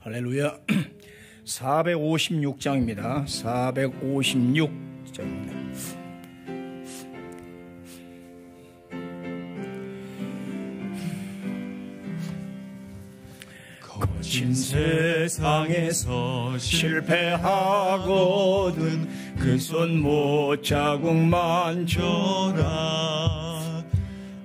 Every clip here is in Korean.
할렐루야. 456장입니다. 456장입니다. 거친 세상에서 실패하거든 그 손 못자국만 줘라.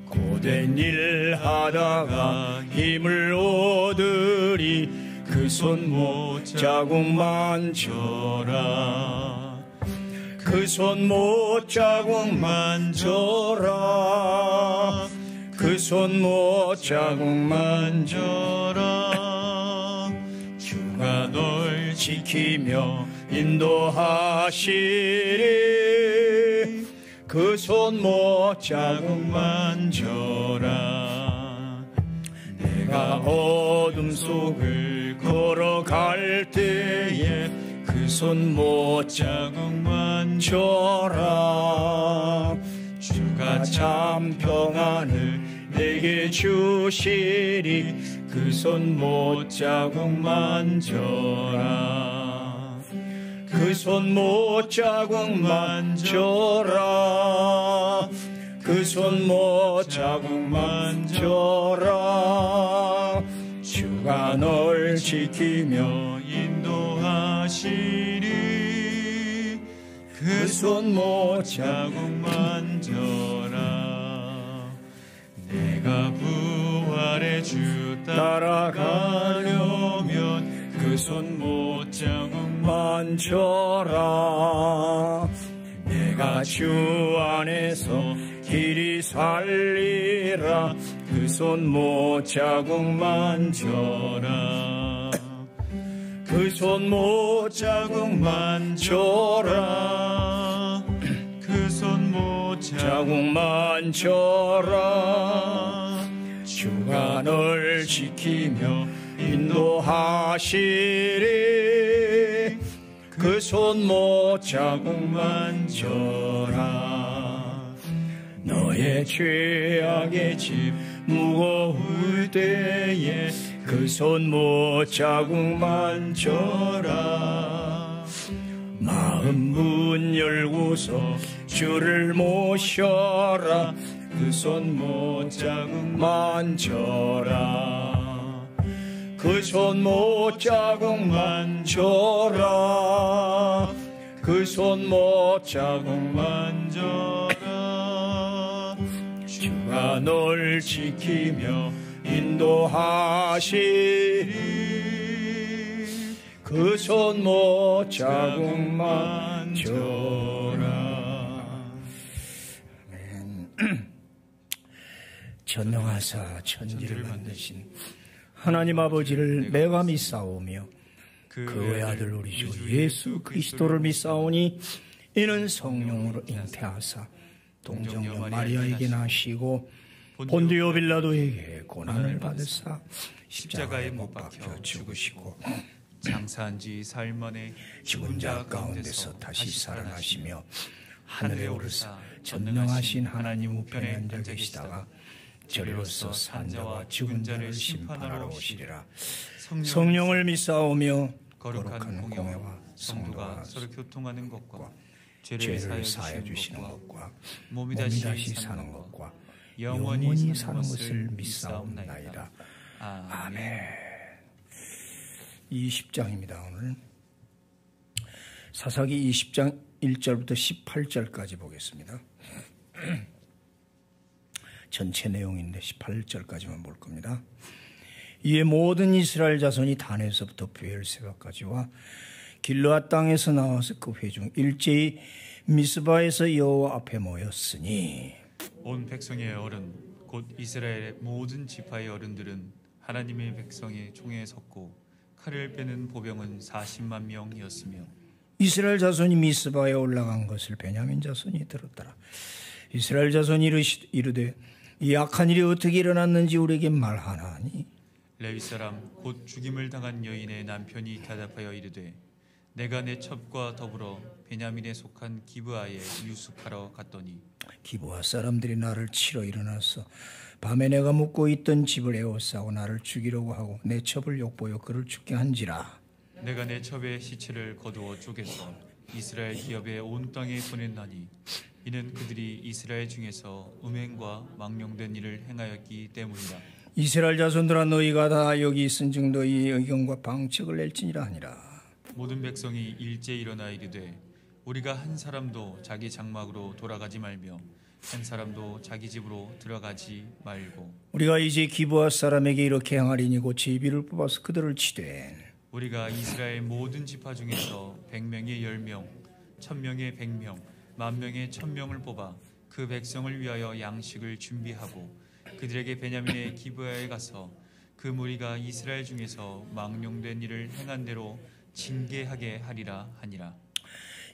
고된 일 하다가 힘을 얻으리 그 손 못자국만 줘라. 그 손 못자국만 줘라. 그 손 못자국만 줘라. 주가 널 지키며 인도하시리. 그 손 못자국만 줘라. 내가 어둠 속을 걸어갈 때에 그 손 못자국만 줘라. 주가 참 평안을 내게 주시리. 그 손 못자국만 줘라. 그 손 못자국만 줘라. 그 손 못자국만 줘라. 주가 널 지키며 인도하시리. 그 손 못자국만 줘라. 내가 부활의 주 따라가려면 그 손 못자국만 줘라. 내가 주 안에서 길이 살리라. 그 손 못자국만 줘라. 그 손 못자국만 줘라. 그 손 못자국만 줘라. 주가 널 지키며 인도하시리. 그 손 못자국만 줘라. 너의 죄악의 짐 무거울 때에 그 손 못자국만 줘라. 마음 문 열고서 주를 모셔라. 그 손 못자국만 줘라. 그 손 못자국만 줘라. 그 손 못자국만 줘라. 주가 널 지키며 인도하시리. 그 손 못자국만 줘라. 아멘. 전능하사 천지를 만드신 하나님 아버지를 내가 믿사오며 그의 아들 우리 주 예수 그리스도를 믿사오니 이는 성령으로 잉태하사 동정녀 마리아에게 나시고 본디오 빌라도에게 고난을 받으사 십자가에 못 박혀 죽으시고 장사한 지 사흘 만에 죽은 자 가운데서 다시 살아나시며 하늘에 오르사 전능하신 하나님 우편에 앉아 계시다가 저리로서 산자와 죽은 자를 심판하러 오시리라. 성령을 믿사오며 거룩한 공회와 성도가 서로 교통하는 것과 죄를 사하여 주시는 것과 몸이 다시 사는 것과 영원히 사는 것을 믿사옵나이다. 아멘. 20장입니다. 오늘 사사기 20장 1절부터 18절까지 보겠습니다. 전체 내용인데 18절까지만 볼 겁니다. 이에 모든 이스라엘 자손이 단에서부터 브엘세바까지와 길르앗 땅에서 나와서 그 회중 일제히 미스바에서 여호와 앞에 모였으니 온 백성의 어른 곧 이스라엘의 모든 지파의 어른들은 하나님의 백성의 총에 섰고 칼을 빼는 보병은 40만 명이었으며 이스라엘 자손이 미스바에 올라간 것을 베냐민 자손이 들었더라. 이스라엘 자손이 이르되 이 악한 일이 어떻게 일어났는지 우리에게 말하나니. 레위 사람 곧 죽임을 당한 여인의 남편이 대답하여 이르되 내가 내 첩과 더불어 베냐민에 속한 기브아에 유숙하러 갔더니 기브아 사람들이 나를 치러 일어나서 밤에 내가 묵고 있던 집을 에워싸고 나를 죽이려고 하고 내 첩을 욕보여 그를 죽게 한지라. 내가 내 첩의 시체를 거두어 쪼개서 이스라엘 기업의 온 땅에 보냈나니 이는 그들이 이스라엘 중에서 음행과 망령된 일을 행하였기 때문이라. 이스라엘 자손들아 너희가 다 여기 있은즉 너희의 의견과 방책을 낼지니라 하니라. 모든 백성이 일제 일어나 이르되 우리가 한 사람도 자기 장막으로 돌아가지 말며 한 사람도 자기 집으로 들어가지 말고 우리가 이제 기브아 사람에게 이렇게 행하리니 곧 제비를 뽑아서 그들을 치되 우리가 이스라엘 모든 지파 중에서 100명의 10명, 1000명의 100명, 10,000명의 1000명을 뽑아 그 백성을 위하여 양식을 준비하고 그들에게 베냐민의 기브아에 가서 그 무리가 이스라엘 중에서 망령된 일을 행한 대로 징계하게 하리라 하니라.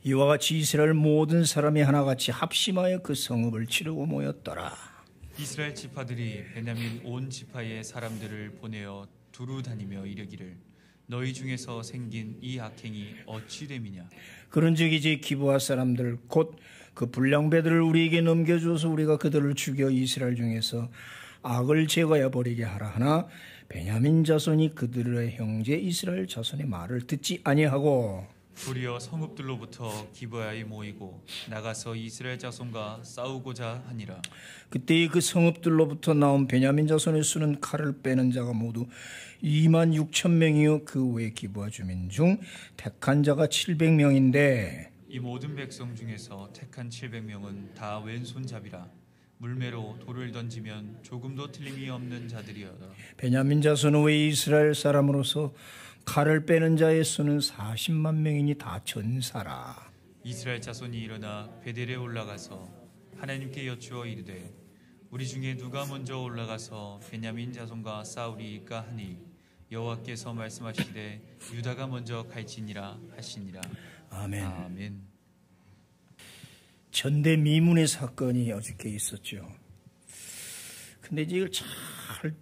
이와 같이 이스라엘 모든 사람이 하나같이 합심하여 그 성읍을 치르고 모였더라. 이스라엘 지파들이 베냐민 온 지파의 사람들을 보내어 두루 다니며 이르기를 너희 중에서 생긴 이 악행이 어찌 됨이냐. 그런즉 이제 기브아 사람들 곧 그 불량배들을 우리에게 넘겨줘서 우리가 그들을 죽여 이스라엘 중에서 악을 제거해 버리게 하라 하나 베냐민 자손이 그들의 형제 이스라엘 자손의 말을 듣지 아니하고 도리어 성읍들로부터 기브아에 모이고 나가서 이스라엘 자손과 싸우고자 하니라. 그때 그 성읍들로부터 나온 베냐민 자손의 수는 칼을 빼는 자가 모두 26,000명이요 그 외 기브아 주민 중 택한 자가 700명인데 이 모든 백성 중에서 택한 700명은 다 왼손잡이라 물매로 돌을 던지면 조금도 틀림이 없는 자들이었다. 베냐민 자손은 왜 이스라엘 사람으로서 칼을 빼는 자의 수는 40만 명이니 다 전사라. 이스라엘 자손이 일어나 베델에 올라가서 하나님께 여쭈어 이르되 우리 중에 누가 먼저 올라가서 베냐민 자손과 싸우리이까 하니 여호와께서 말씀하시되 유다가 먼저 갈지니라 하시니라. 아멘. 아멘. 전대미문의 사건이 어저께 있었죠. 근데 이제 이걸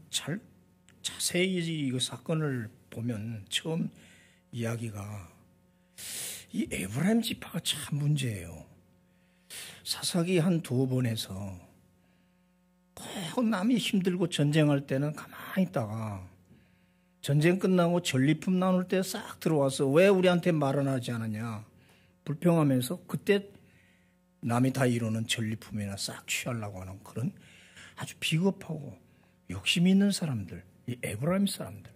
잘 자세히 이 사건을 보면 처음 이야기가 이 에브라임 지파가 참 문제예요. 사사기 한 2번 해서 꼭 남이 힘들고 전쟁할 때는 가만히 있다가 전쟁 끝나고 전리품 나눌 때 싹 들어와서 왜 우리한테 말은 하지 않았냐 불평하면서 그때 남이 다 이루는 전리품이나 싹 취하려고 하는 그런 아주 비겁하고 욕심 있는 사람들, 이 에브라임 사람들.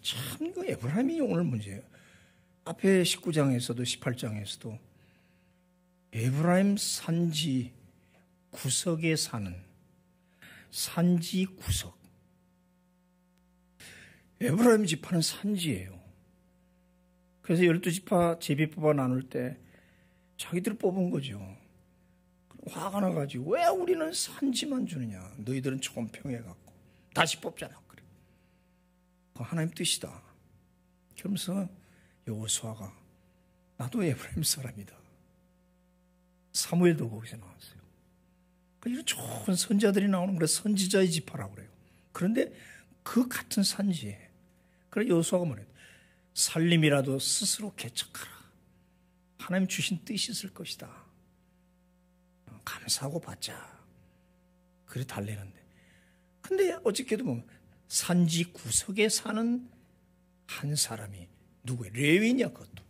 참 이거 에브라임이 오늘 문제예요. 앞에 19장에서도 18장에서도 에브라임 산지 구석에 사는 산지 구석. 에브라임 지파는 산지예요. 그래서 12지파 제비 뽑아 나눌 때 자기들 뽑은 거죠. 화가 나가지고 왜 우리는 산지만 주느냐. 너희들은 총평해갖고 다시 뽑잖아. 그래. 그 하나님 뜻이다. 그러면서 여호수아가 나도 에브라임 사람이다. 사무엘도 거기서 나왔어요. 이런 좋은 선자들이 나오는 거래. 선지자의 지파라고 그래요. 그런데 그 같은 산지에 그래 여호수아가 뭐래? 살림이라도 스스로 개척하라. 하나님 주신 뜻이 있을 것이다. 감사하고 받자. 그래 달래는데. 근데 어저께도 보면 산지 구석에 사는 한 사람이 누구예요? 레위냐 그것도.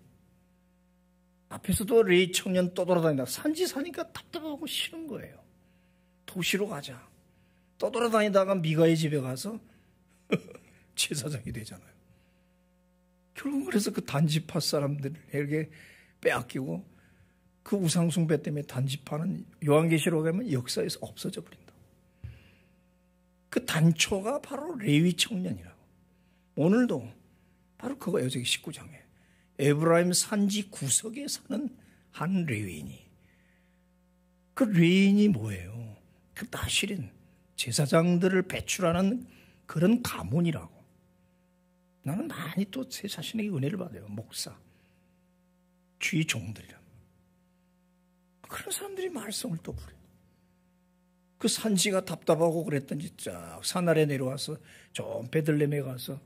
앞에서도 레위 청년 떠돌아다니다. 산지 사니까 답답하고 싫은 거예요. 도시로 가자. 떠돌아다니다가 미가의 집에 가서 제사장이 되잖아요. 결국 그래서 그 단지파 사람들에게 빼앗기고 그 우상숭배 때문에 단지파는 요한계시록에 가면 역사에서 없어져 버린다. 그 단초가 바로 레위 청년이라고. 오늘도 바로 그거예요. 저기 19장에. 에브라임 산지 구석에 사는 한 레위인이. 그 레위인이 뭐예요? 그 나실인 제사장들을 배출하는 그런 가문이라고. 나는 많이 또 제 자신에게 은혜를 받아요. 목사, 주의 종들이라. 그런 사람들이 말썽을 또 부려요. 그 산지가 답답하고 그랬더니 쫙 산 아래 내려와서 좋은 베들레헴에 가서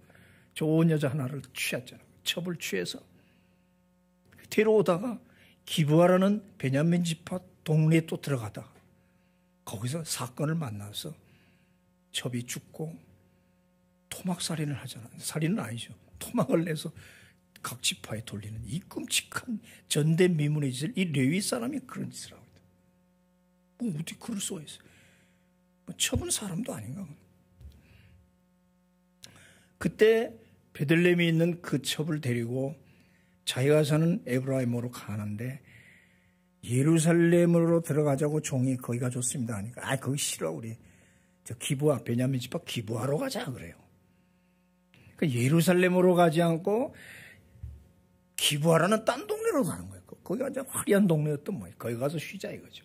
좋은 여자 하나를 취했잖아요. 첩을 취해서 데려오다가 기브아라는 베냐민 지파 동네에 또 들어가다가 거기서 사건을 만나서 첩이 죽고 토막살인을 하잖아요. 살인은 아니죠. 토막을 내서 각 지파에 돌리는 이 끔찍한 전대미문의 짓을 이 레위 사람이 그런 짓을 하고 있다. 뭐 어떻게 그럴 수가 있어요? 뭐 첩은 사람도 아닌가. 그때 베들레헴에 있는 그 첩을 데리고 자기가 사는 에브라임으로 가는데 예루살렘으로 들어가자고 종이 거기가 좋습니다 하니까 거기 싫어 우리 저 기부하 베냐민 지파 기부하러 가자 그래요. 그러니까 예루살렘으로 가지 않고 기부하라는 딴 동네로 가는 거예요. 거기가 이제 화려한 동네였던 거예요. 거기 가서 쉬자 이거죠.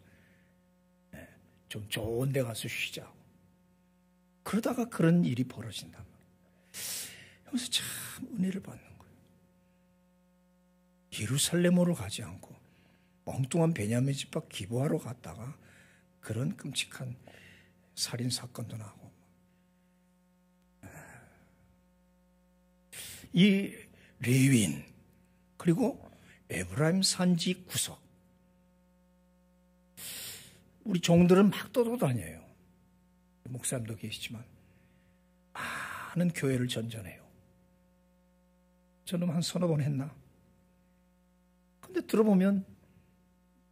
네, 좀 좋은 데 가서 쉬자. 그러다가 그런 일이 벌어진단 말이에요. 그래서 참 은혜를 받는 거예요. 예루살렘으로 가지 않고 엉뚱한 베냐민 지파 기부하러 갔다가 그런 끔찍한 살인 사건도 나고 이 레위인 그리고 에브라임 산지 구석 우리 종들은 막 떠돌아다녀요. 목사님도 계시지만 많은 교회를 전전해요. 저는 한 서너 번 했나? 근데 들어보면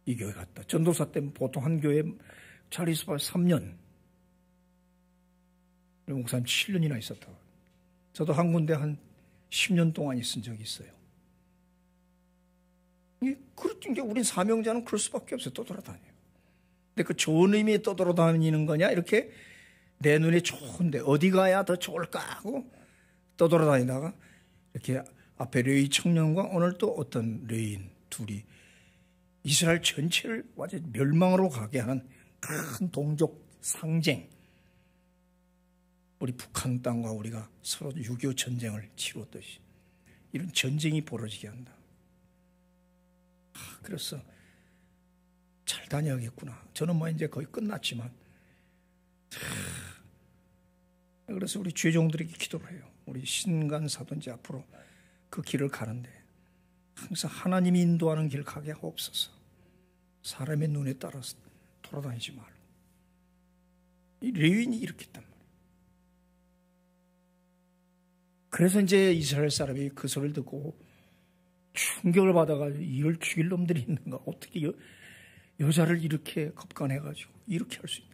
이 교회 갔다. 전도사 때문에 보통 한 교회 잘 있어봐 3년. 목사님 7년이나 있었다. 저도 한 군데 한 10년 동안 있은 적이 있어요. 그러니까 우린 사명자는 그럴 수밖에 없어요. 떠돌아다녀요. 근데 그 좋은 의미에 떠돌아다니는 거냐? 이렇게 내 눈에 좋은데 어디 가야 더 좋을까 하고 떠돌아다니다가 이렇게 앞에 레위 청년과 오늘 또 어떤 레위인 둘이 이스라엘 전체를 완전 멸망으로 가게 하는 큰 동족 상쟁. 우리 북한 땅과 우리가 서로 6.25 전쟁을 치렀듯이 이런 전쟁이 벌어지게 한다. 그래서 잘 다녀야겠구나. 저는 뭐 이제 거의 끝났지만 그래서 우리 죄종들에게 기도를 해요. 우리 신간사든지 앞으로 그 길을 가는데 항상 하나님이 인도하는 길 가게 하옵소서. 사람의 눈에 따라서 돌아다니지 말고. 이 레위인이 이렇게 했단 말이에요. 그래서 이제 이스라엘 사람이 그 소리를 듣고 충격을 받아가지고 이를 죽일 놈들이 있는가. 어떻게 여자를 이렇게 겁간해가지고 이렇게 할 수 있나.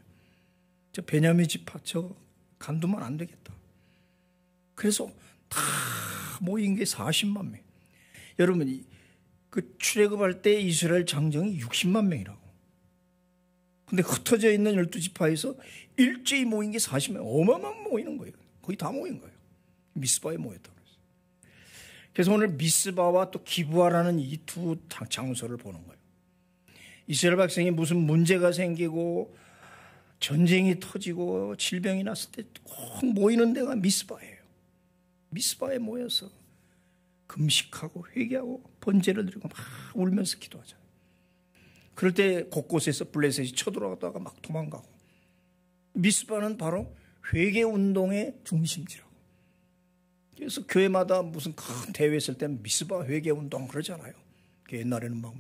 저 베냐민 지파 저 간두면 안 되겠다. 그래서 다 모인 게 40만 명. 여러분 그 출애굽할 때 이스라엘 장정이 60만 명이라고. 근데 흩어져 있는 12지파에서 일제히 모인 게 40만 명. 어마어마한 모이는 거예요. 거의 다 모인 거예요. 미스바에 모였다고 그랬어요. 그래서 오늘 미스바와 또 기브아라는 이 두 장소를 보는 거예요. 이스라엘 백성이 무슨 문제가 생기고 전쟁이 터지고 질병이 났을 때 꼭 모이는 데가 미스바예요. 미스바에 모여서 금식하고 회개하고 번제를 드리고 막 울면서 기도하잖아요. 그럴 때 곳곳에서 블레셋이 쳐들어가다가 막 도망가고. 미스바는 바로 회개 운동의 중심지라고. 그래서 교회마다 무슨 큰 대회 있을 때 미스바 회개 운동 그러잖아요. 옛날에는 막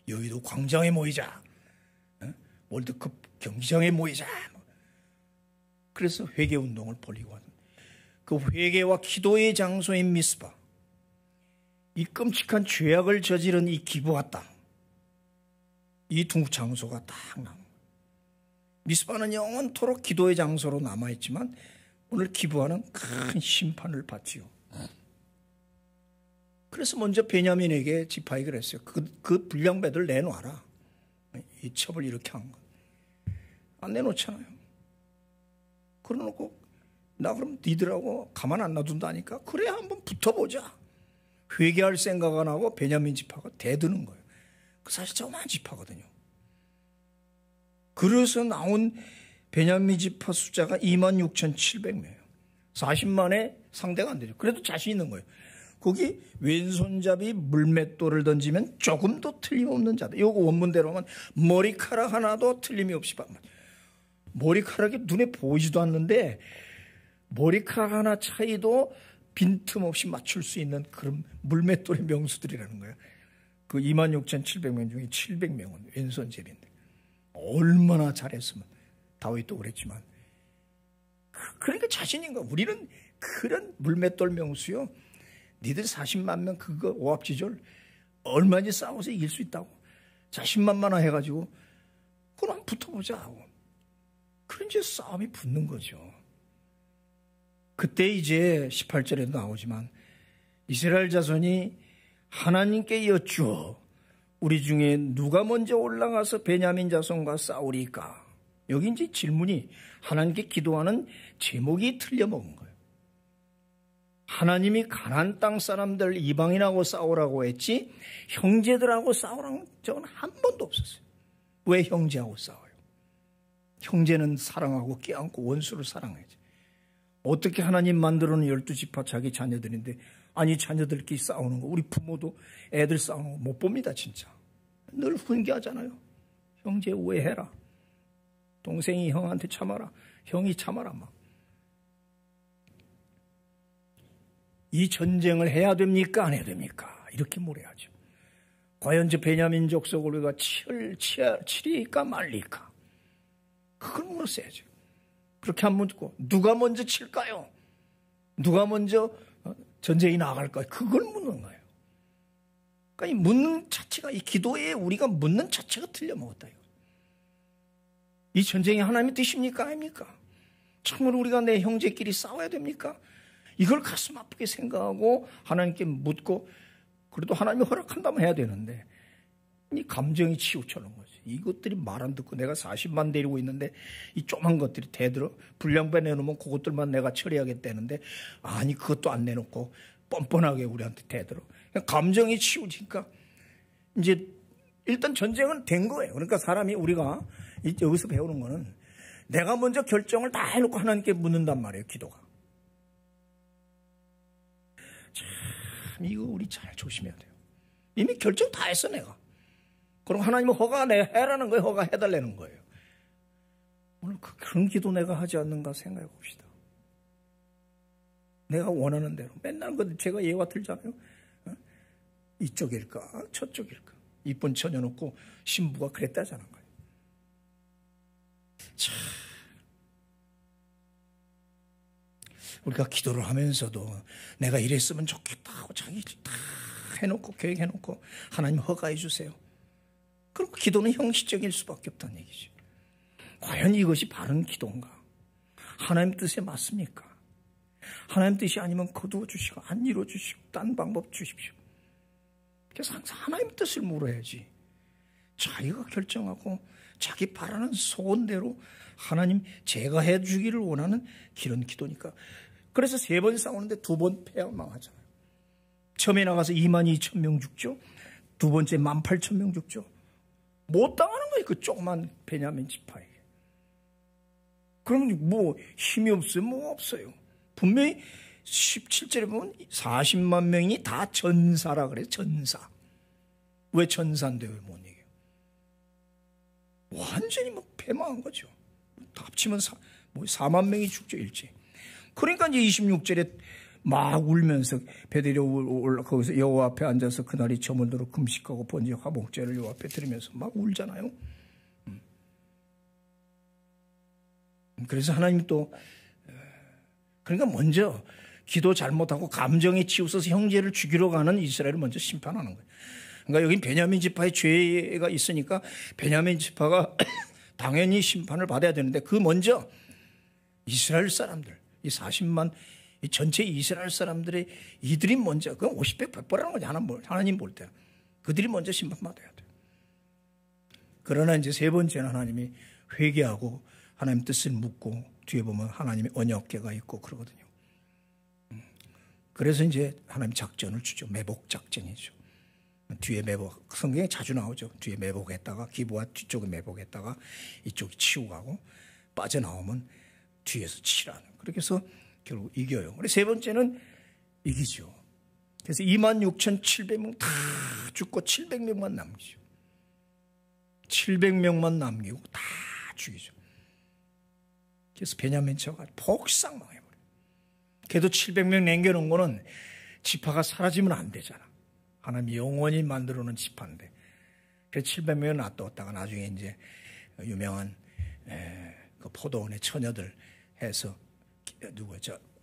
여의도 광장에 모이자, 월드컵 경기장에 모이자. 그래서 회개 운동을 벌이고 하는 그 회개와 기도의 장소인 미스바. 이 끔찍한 죄악을 저지른 이 기브아 땅, 이 두 장소가 딱 나온 거예요. 미스바는 영원토록 기도의 장소로 남아있지만 오늘 기브아는 큰 심판을 받지요. 그래서 먼저 베냐민에게 지파에 그랬어요. 그 불량배들 내놔라. 이 첩을 이렇게 한 거. 안 내놓잖아요. 그러놓고 나 그럼 니들하고 가만 안 놔둔다니까. 그래 한번 붙어보자. 회개할 생각 안 하고 베냐민 지파가 대드는 거예요. 그 사실 저만 지파거든요. 그래서 나온 베냐민 지파 숫자가 26,700명이에요. 40만에 상대가 안 되죠. 그래도 자신 있는 거예요. 거기 왼손잡이 물맷돌을 던지면 조금도 틀림없는 자다. 이거 원문대로 하면 머리카락 하나도 틀림이 없이 머리카락이 눈에 보이지도 않는데 머리카락 하나 차이도 빈틈없이 맞출 수 있는 그런 물맷돌의 명수들이라는 거예요. 그 26,700명 중에 700명은 왼손잡이인데 얼마나 잘했으면 다윗도 그랬지만. 그러니까 자신인 거야. 우리는 그런 물맷돌 명수요. 니들 40만 명 그거 오합지졸 얼마나 싸워서 이길 수 있다고. 자신만만하 해가지고 그럼 붙어보자 하고. 그런 이제 싸움이 붙는 거죠. 그때 이제 18절에도 나오지만 이스라엘 자손이 하나님께 여쭈어 우리 중에 누가 먼저 올라가서 베냐민 자손과 싸우리까? 여기 이제 질문이 하나님께 기도하는 제목이 틀려먹은 거예요. 하나님이 가나안 땅 사람들 이방인하고 싸우라고 했지 형제들하고 싸우라는 적은 한 번도 없었어요. 왜 형제하고 싸워요? 형제는 사랑하고 껴안고 원수를 사랑해야지. 어떻게 하나님 만들어놓은 12지파 자기 자녀들인데 아니 자녀들끼리 싸우는 거 우리 부모도 애들 싸우는 거 못 봅니다. 진짜 늘 훈계하잖아요. 형제 우애해라. 동생이 형한테 참아라. 형이 참아라. 막. 이 전쟁을 해야 됩니까? 안 해야 됩니까? 이렇게 물어야죠. 과연 저 베냐민 족속을 우리가 치리까 말리까? 그걸 물었어야죠. 그렇게 안 묻고 누가 먼저 칠까요? 누가 먼저 전쟁이 나갈까요? 그걸 묻는 거예요. 그러니까 이 묻는 자체가 이 기도에 우리가 묻는 자체가 틀려먹었다. 이 전쟁이 하나님의 뜻입니까? 아닙니까? 참으로 우리가 내 형제끼리 싸워야 됩니까? 이걸 가슴 아프게 생각하고 하나님께 묻고 그래도 하나님이 허락한다면 해야 되는데 이 감정이 치우쳐는 거지. 이것들이 말 안 듣고 내가 40만 데리고 있는데 이 조그만 것들이 대들어 불량배 내놓으면 그것들만 내가 처리하겠다는데 아니 그것도 안 내놓고 뻔뻔하게 우리한테 대들어. 감정이 치우치니까 이제 일단 전쟁은 된 거예요. 그러니까 사람이 우리가 여기서 배우는 거는 내가 먼저 결정을 다 해놓고 하나님께 묻는단 말이에요. 기도가. 참 이거 우리 잘 조심해야 돼요. 이미 결정 다 했어 내가. 그럼 하나님은 허가해라는 거예요. 허가해달라는 거예요. 오늘 그런 기도 내가 하지 않는가 생각해 봅시다. 내가 원하는 대로 맨날 제가 예화 들잖아요. 이쪽일까 저쪽일까. 이쁜 처녀 놓고 신부가 그랬다자는 거예요. 참 우리가 기도를 하면서도 내가 이랬으면 좋겠다 하고 자기 다 해놓고 계획해놓고 하나님 허가해 주세요. 그럼 기도는 형식적일 수밖에 없다는 얘기죠. 과연 이것이 바른 기도인가? 하나님 뜻에 맞습니까? 하나님 뜻이 아니면 거두어 주시고 안 이루어 주시고 딴 방법 주십시오. 그래서 항상 하나님 뜻을 물어야지. 자기가 결정하고 자기 바라는 소원대로 하나님 제가 해주기를 원하는 그런 기도니까. 그래서 3번 싸우는데 2번 패망하잖아요. 처음에 나가서 22,000명 죽죠. 두 번째 18,000명 죽죠. 못 당하는 거예요. 그 조그만 베냐민 지파에게. 그럼 뭐 힘이 없어요? 뭐 없어요. 분명히 17절에 보면 40만 명이 다 전사라 그래요. 전사. 왜 전사인데 왜 못 이겨요? 완전히 뭐 패망한 거죠. 다 합치면 4만 명이 죽죠. 일제. 그러니까 이제 26절에 막 울면서 베델에 올라 거기서 여호와 앞에 앉아서 그날이 저물도록 금식하고 번제와 화목제를 여호와 앞에 드리면서 막 울잖아요. 그래서 하나님이 또 그러니까 먼저 기도 잘못하고 감정에 치우쳐서 형제를 죽이러 가는 이스라엘을 먼저 심판하는 거예요. 그러니까 여기 베냐민 지파의 죄가 있으니까 베냐민 지파가 당연히 심판을 받아야 되는데 그 먼저 이스라엘 사람들 이 40만 이 전체 이스라엘 사람들의 이들이 먼저 그건 50배 100배라는 거지. 하나님 볼 때 그들이 먼저 심판받아야 돼요. 그러나 이제 3번째는 하나님이 회개하고 하나님 뜻을 묻고 뒤에 보면 하나님의 언약궤가 있고 그러거든요. 그래서 이제 하나님 작전을 주죠. 매복 작전이죠. 뒤에 매복 성경에 자주 나오죠. 뒤에 매복했다가 기부와 뒤쪽에 매복했다가 이쪽 치우고 가고 빠져나오면 뒤에서 치라는. 그렇게 해서 결국 이겨요. 그래서 3번째는 이기죠. 그래서 26,700명 다 죽고 700명만 남기죠. 700명만 남기고 다 죽이죠. 그래서 베냐민 지파가 폭삭 망해버려요. 그래도 700명 남겨놓은 거는 지파가 사라지면 안 되잖아. 하나님이 영원히 만들어놓은 지파인데. 그래서 700명을 놔뒀다가 나중에 이제 유명한 그 포도원의 처녀들 해서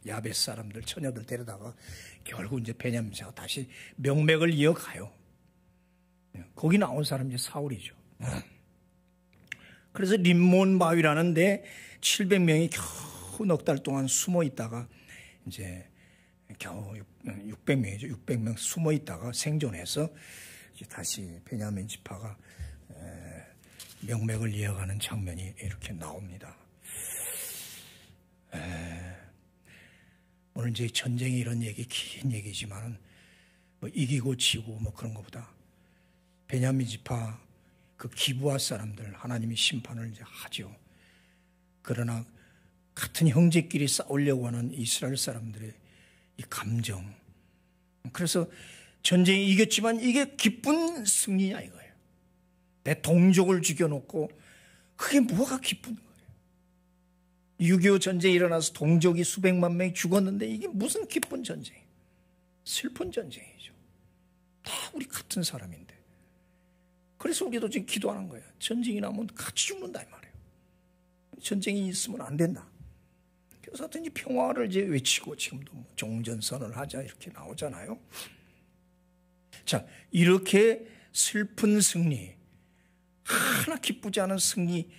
야벳 사람들 처녀들 데려다가 결국 이제 베냐민 지파가 다시 명맥을 이어가요. 거기 나온 사람이 이제 사울이죠. 그래서 림몬 바위라는데 700명이 겨우 넉 달 동안 숨어 있다가 이제 겨우 600명이죠. 600명 숨어 있다가 생존해서 이제 다시 베냐민 지파가 명맥을 이어가는 장면이 이렇게 나옵니다. 오늘 이제 전쟁이 이런 얘기, 긴 얘기지만은 뭐 이기고 지고 뭐 그런 것보다 베냐민 지파 그 기브아 사람들 하나님이 심판을 이제 하죠. 그러나 같은 형제끼리 싸우려고 하는 이스라엘 사람들의 이 감정. 그래서 전쟁이 이겼지만 이게 기쁜 승리냐 이거예요. 내 동족을 죽여놓고 그게 뭐가 기쁜 거예요. 6.25 전쟁이 일어나서 동족이 수백만 명이 죽었는데 이게 무슨 기쁜 전쟁이에요. 슬픈 전쟁이죠. 다 우리 같은 사람인데. 그래서 우리도 지금 기도하는 거예요. 전쟁이 나면 같이 죽는다 이 말이에요. 전쟁이 있으면 안 된다. 그래서 하여튼 이 평화를 이제 외치고 지금도 뭐 종전선언을 하자 이렇게 나오잖아요. 자, 이렇게 슬픈 승리, 하나 기쁘지 않은 승리,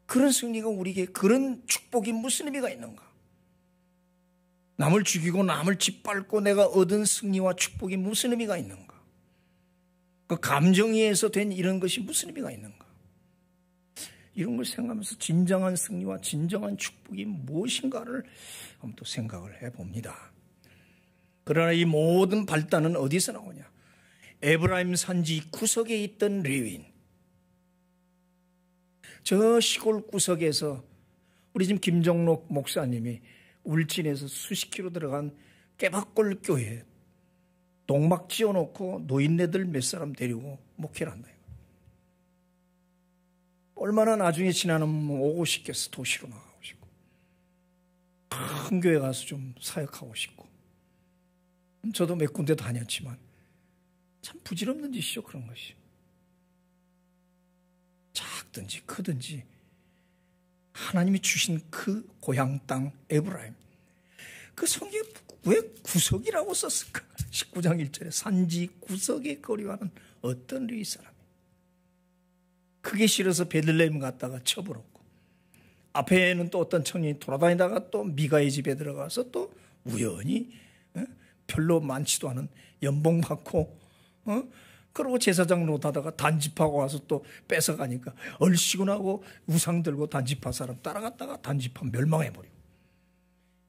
그런 승리가 우리에게 그런 축복이 무슨 의미가 있는가? 남을 죽이고 남을 짓밟고 내가 얻은 승리와 축복이 무슨 의미가 있는가? 그 감정에서 된 이런 것이 무슨 의미가 있는가? 이런 걸 생각하면서 진정한 승리와 진정한 축복이 무엇인가를 한번 또 생각을 해봅니다. 그러나 이 모든 발단은 어디서 나오냐? 에브라임 산지 구석에 있던 레위인. 저 시골 구석에서 우리 지금 김정록 목사님이 울진에서 수십 킬로 들어간 깨박골 교회에 동막 지어놓고 노인네들 몇 사람 데리고 목회를 한다. 얼마나 나중에 지나면 오고 싶겠어. 도시로 나가고 싶고 큰 교회 가서 좀 사역하고 싶고. 저도 몇 군데 다녔지만 참 부질없는 짓이죠. 그런 것이 작든지 크든지 하나님이 주신 그 고향 땅 에브라임, 그 성경에 왜 구석이라고 썼을까? 19장 1절에 산지 구석에 거류하는 어떤 레위 사람이 그게 싫어서 베들레헴 갔다가 쳐버렸고, 앞에는 또 어떤 청년이 돌아다니다가 또 미가의 집에 들어가서 또 우연히 별로 많지도 않은 연봉 받고 그러고 제사장 노릇하다가 단집하고 와서 또 뺏어가니까 얼씨구나고 우상 들고 단집파 사람 따라갔다가 단집파 멸망해버리고.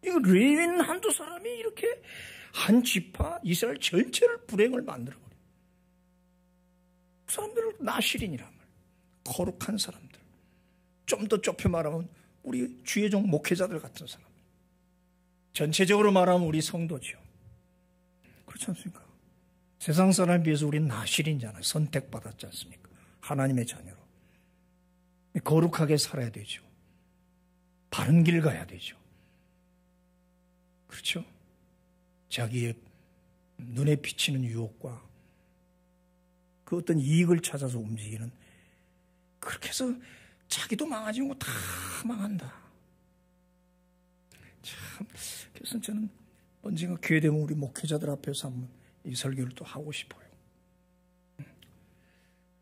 이거 레위인 한두 사람이 이렇게 한 지파 이스라엘 전체를 불행을 만들어버려요. 그 사람들을 나실인이란 말이에요. 거룩한 사람들. 좀 더 좁혀 말하면 우리 주의 종 목회자들 같은 사람. 전체적으로 말하면 우리 성도죠. 그렇지 않습니까? 세상 사람에 비해서 우리는 나실인잖아요. 선택받았지 않습니까? 하나님의 자녀로. 거룩하게 살아야 되죠. 바른 길 가야 되죠. 그렇죠? 자기의 눈에 비치는 유혹과 그 어떤 이익을 찾아서 움직이는, 그렇게 해서 자기도 망하지고 다 망한다. 참, 그래서 저는 언젠가 기회 되면 우리 목회자들 앞에서 한번 이 설교를 또 하고 싶어요.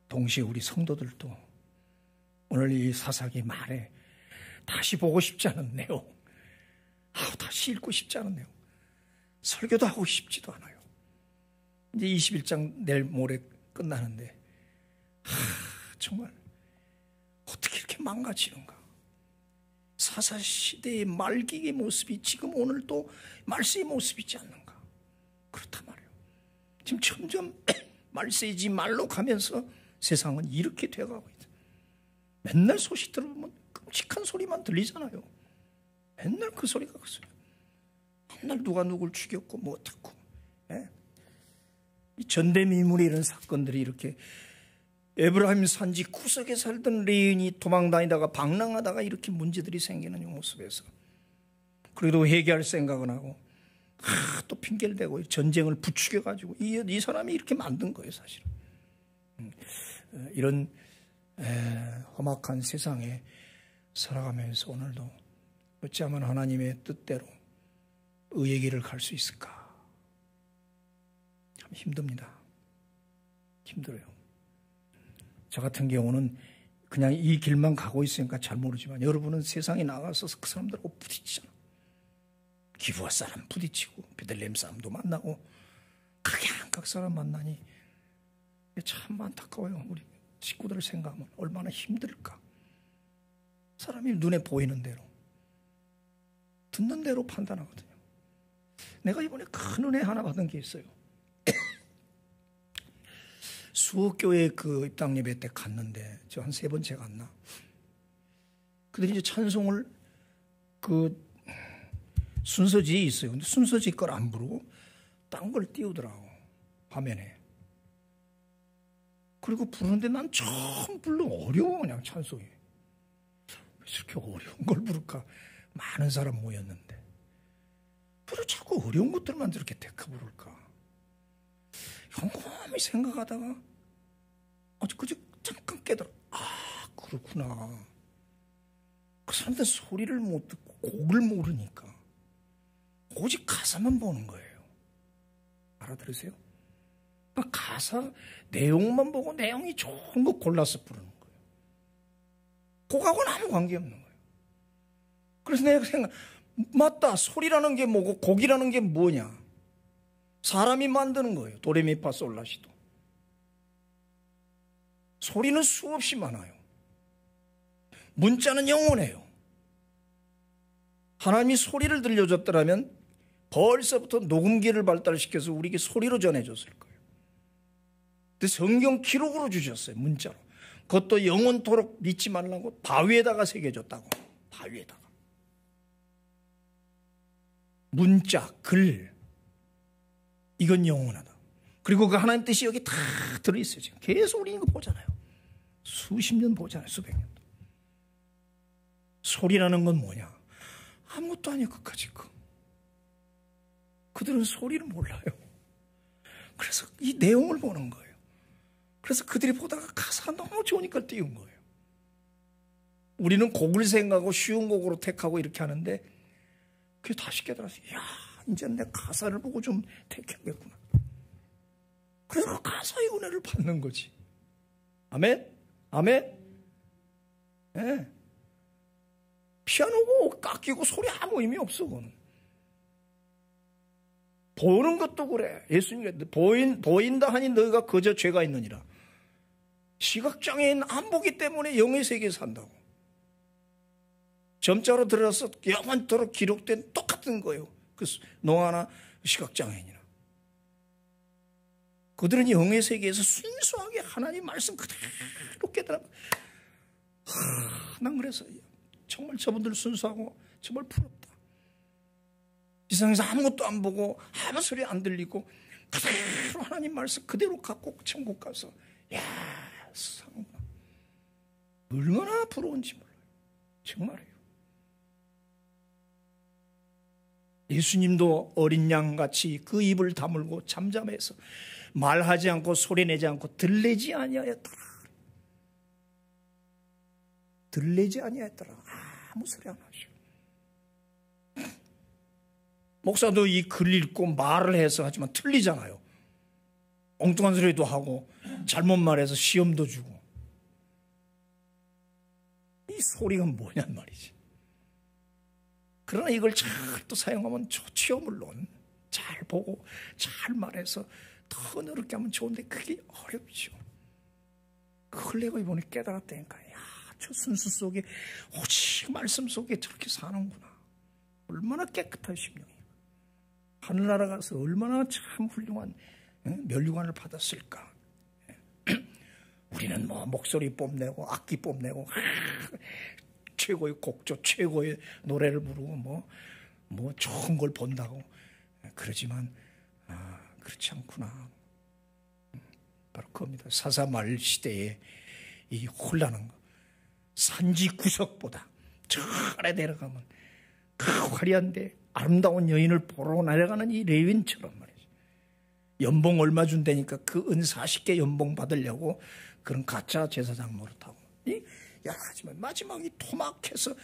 동시에 우리 성도들도 오늘 이 사사기 말에 다시 보고 싶지 않은 내용, 다시 읽고 싶지 않은 내용, 설교도 하고 싶지도 않아요. 이제 21장 내일 모레 끝나는데 정말 어떻게 이렇게 망가지는가. 사사시대의 말기의 모습이 지금 오늘 또 말세의 모습이지 않는가. 그렇단 말이에요. 지금 점점 말세지 말로 가면서 세상은 이렇게 돼가고 있다. 맨날 소식 들어보면 끔찍한 소리만 들리잖아요. 맨날 그 소리가 그 소리. 맨날 누가 누굴 죽였고 뭐 어떻고. 이 전대미문의 이런 사건들이 이렇게 에브라임 산지 구석에 살던 레인이 도망다니다가 방랑하다가 이렇게 문제들이 생기는 이 모습에서 그래도 회개할 생각은 하고 또 핑계를 대고 전쟁을 부추겨가지고 이 사람이 이렇게 만든 거예요 사실은. 이런 험악한 세상에 살아가면서 오늘도 어찌하면 하나님의 뜻대로 의의 길을 갈 수 있을까? 참 힘듭니다. 힘들어요. 저 같은 경우는 그냥 이 길만 가고 있으니까 잘 모르지만 여러분은 세상에 나가서 그 사람들하고 부딪히잖아. 기부와 사람 부딪히고 베들레헴 사람도 만나고 각양 사람 만나니 참 안타까워요. 우리 식구들을 생각하면 얼마나 힘들까. 사람이 눈에 보이는 대로 듣는 대로 판단하거든요. 내가 이번에 큰 은혜 하나 받은 게 있어요. 수호교회 그 입당 예배 때 갔는데 저 한 3번째 갔나. 그들이 이제 찬송을 그 순서지에 있어요. 근데 순서지 걸 안 부르고 딴 걸 띄우더라고 화면에. 그리고 부르는데 난 처음 불러 어려워. 그냥 찬송이 왜 이렇게 어려운 걸 부를까. 많은 사람 모였는데 왜 자꾸 어려운 것들만 저렇게 택하 부를까. 곰곰이 생각하다가 그저 잠깐 깨달아. 아 그렇구나. 그 사람들 소리를 못 듣고 곡을 모르니까 오직 가사만 보는 거예요. 알아들으세요? 가사 내용만 보고 내용이 좋은 거 골라서 부르는 거예요. 곡하고는 아무 관계없는 거예요. 그래서 내가 생각, 맞다. 소리라는 게 뭐고 곡이라는 게 뭐냐. 사람이 만드는 거예요. 도레미파솔라시도. 소리는 수없이 많아요. 문자는 영원해요. 하나님이 소리를 들려줬더라면 벌써부터 녹음기를 발달시켜서 우리에게 소리로 전해줬을 거예요. 근데 성경 기록으로 주셨어요. 문자로. 그것도 영원토록 믿지 말라고 바위에다가 새겨줬다고. 바위에다가. 문자, 글. 이건 영원하다. 그리고 그 하나님 뜻이 여기 다 들어있어요. 지금 계속 우리 이거 보잖아요. 수십 년 보잖아요. 수백 년. 소리라는 건 뭐냐? 아무것도 아니에요. 끝까지. 그들은 소리를 몰라요. 그래서 이 내용을 보는 거예요. 그래서 그들이 보다가 가사가 너무 좋으니까 띄운 거예요. 우리는 곡을 생각하고 쉬운 곡으로 택하고 이렇게 하는데 그게 다시 깨달았어요. 야, 이제 내 가사를 보고 좀 택해야겠구나. 그래서 그 가사의 은혜를 받는 거지. 아멘? 아멘? 네. 피아노고 깎이고 소리 아무 의미 없어. 그거는. 보는 것도 그래. 예수님이 보인다 하니 너희가 그저 죄가 있느니라. 시각장애인 안 보기 때문에 영의 세계에 산다고. 점자로 들어서 영원토록 기록된 똑같은 거예요. 그 노아나 시각장애인이나. 그들은 영의 세계에서 순수하게 하나님 말씀 그대로 깨달아. 난 그래서 정말 저분들 순수하고 정말 부럽다. 세상에서 아무것도 안 보고 아무 소리 안 들리고 그대로 하나님 말씀 그대로 갖고 천국 가서 야 상구나. 얼마나 부러운지 몰라요. 정말이에요. 예수님도 어린 양같이 그 입을 다물고 잠잠해서 말하지 않고 소리내지 않고 들리지 아니하였더라. 들리지 아니하였더라. 아무 소리 안 하셔. 목사도 이 글 읽고 말을 해서 하지만 틀리잖아요. 엉뚱한 소리도 하고 잘못 말해서 시험도 주고. 이 소리가 뭐냔 말이지. 그러나 이걸 잘 또 사용하면 좋지요. 물론 잘 보고 잘 말해서 더 어렵게 하면 좋은데 그게 어렵죠. 그걸 내가 이번에 깨달았다니까. 야, 저 순수 속에 오직 말씀 속에 저렇게 사는구나. 얼마나 깨끗한 심령이야. 하늘나라 가서 얼마나 참 훌륭한 면류관을 받았을까. 우리는 뭐 목소리 뽐내고 악기 뽐내고 최고의 곡조 최고의 노래를 부르고 뭐 좋은 걸 본다고 그러지만 그렇지 않구나. 바로 그겁니다. 사사말 시대에 이 혼란한 거. 산지 구석보다 저 아래 내려가면 그 화려한데 아름다운 여인을 보러 내려가는 이 레윈처럼 말이죠. 연봉 얼마 준다니까 그 은 40개 연봉 받으려고 그런 가짜 제사장 노릇하고 여러 가지만 마지막에 토막해서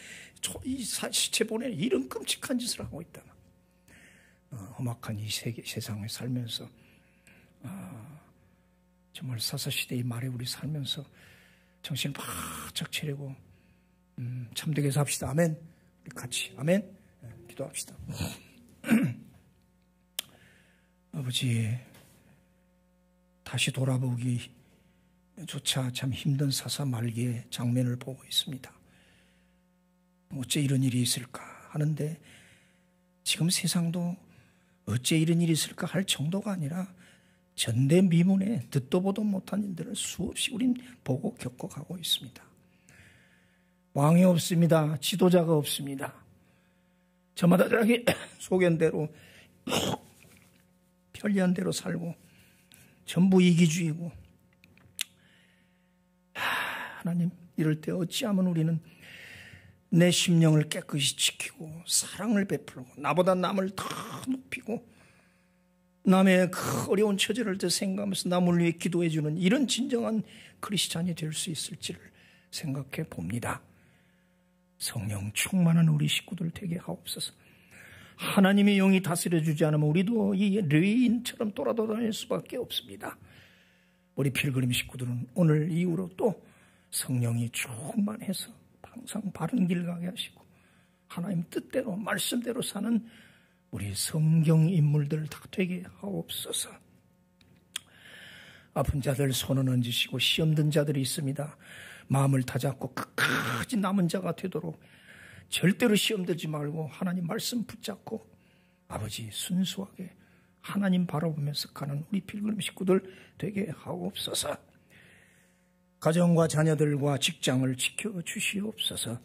이 시체 보내는 이런 끔찍한 짓을 하고 있다. 험악한 이 세상에 살면서 정말 사사시대의 말에 우리 살면서 정신을 바짝 차리고 참되게 삽시다. 아멘. 우리 같이 아멘. 기도합시다. 아버지, 다시 돌아보기조차 참 힘든 사사말기의 장면을 보고 있습니다. 어째 이런 일이 있을까 하는데 지금 세상도 어째 이런 일이 있을까 할 정도가 아니라 전대미문에 듣도 보도 못한 일들을 수없이 우린 보고 겪어가고 있습니다. 왕이 없습니다. 지도자가 없습니다. 저마다 자기 소견대로 편리한 대로 살고 전부 이기주의고, 하나님, 이럴 때 어찌하면 우리는 내 심령을 깨끗이 지키고 사랑을 베풀고 나보다 남을 더 높이고 남의 그 어려운 처지를 더 생각하면서 남을 위해 기도해 주는 이런 진정한 크리스찬이 될 수 있을지를 생각해 봅니다. 성령 충만한 우리 식구들 되게 하옵소서. 하나님의 영이 다스려 주지 않으면 우리도 이 레인처럼 돌아다닐 수밖에 없습니다. 우리 필그림 식구들은 오늘 이후로 또 성령이 충만해서 항상 바른 길 가게 하시고 하나님 뜻대로 말씀대로 사는 우리 성경 인물들 다 되게 하옵소서. 아픈 자들 손을 얹으시고 시험 든 자들이 있습니다. 마음을 다잡고 끝까지 남은 자가 되도록 절대로 시험 들지 말고 하나님 말씀 붙잡고 아버지 순수하게 하나님 바라보면서 가는 우리 필그림 식구들 되게 하옵소서. 가정과 자녀들과 직장을 지켜주시옵소서.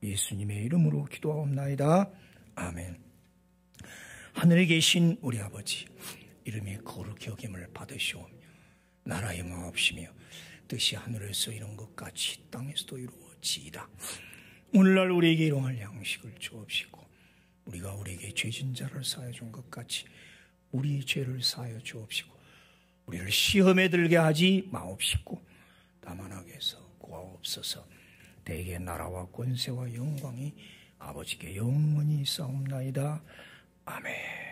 예수님의 이름으로 기도하옵나이다. 아멘. 하늘에 계신 우리 아버지, 이름이 거룩히 여김을 받으시오며 나라의 마옵시며 뜻이 하늘에서 이룬 것 같이 땅에서도 이루어지이다. 오늘날 우리에게 일용할 양식을 주옵시고 우리가 우리에게 죄진 자를 사하여 준 것 같이 우리 죄를 사하여 주옵시고 우리를 시험에 들게 하지 마옵시고 다만 악에서 구하옵소서. 대개 나라와 권세와 영광이 아버지께 영원히 있사옵나이다. 아멘.